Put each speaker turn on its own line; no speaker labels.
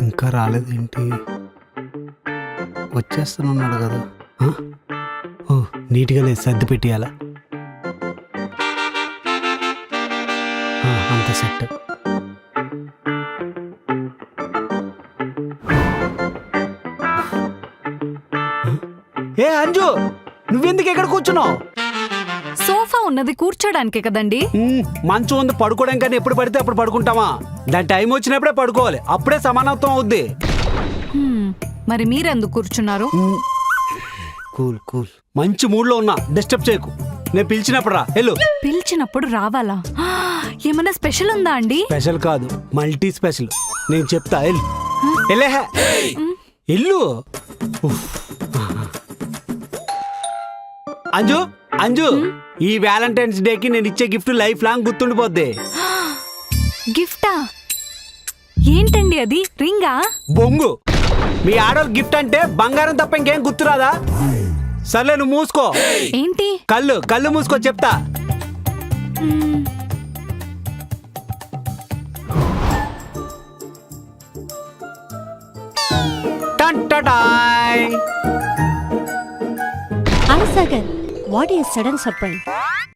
ఇంకా రాలేదేంటి? వచ్చేస్తున్నాడు కదా. ఓ నీట్గా లేదు, సర్ది పెట్టియాల. అంత సెట్. ఏ అంజు, నువ్వెందుకు ఎక్కడ కూర్చున్నావు?
సోఫా ఉన్నది కూర్చోడానికే కదండి.
మంచం ఉంది పడుకోవడం, కానీ ఎప్పుడు పడితే అప్పుడు పడుకుంటామా? దాని టైం వచ్చినప్పుడే పడుకోవాలి, అప్పుడే సమానత్వం అవుద్ది.
మరి మీరెందుకు కూర్చున్నారు?
కూల్ కూల్, మంచి మూడ్లో ఉన్నా, డిస్టర్బ్ చేయకు. నేను పిలిచినప్పుడు రా, వెళ్ళు.
పిలిచినప్పుడు రావాలా? ఏమన్నా స్పెషల్ ఉందా అండి?
స్పెషల్ కాదు, మల్టీ స్పెషల్. నేను చెప్తా, వెళ్ళు. వెళ్ళు. అంజు అంజు, ఈ వ్యాలంటైన్స్ డేకి నేను ఇచ్చే గిఫ్ట్ లైఫ్ లాంగ్ గుర్తుండిపోద్ది.
గిఫ్టా? ఏంటండి అది? రింగా?
బొంగు. మీ ఆడోళ్ళ గిఫ్ట్ అంటే బంగారం తప్ప ఇంకేం గుర్తురాదా? సర్లే, నువ్వు మూసుకో.
ఏంటి?
కళ్ళు కళ్ళు మూసుకో, చెప్తా.
Hi Sagar, what is sudden surprise?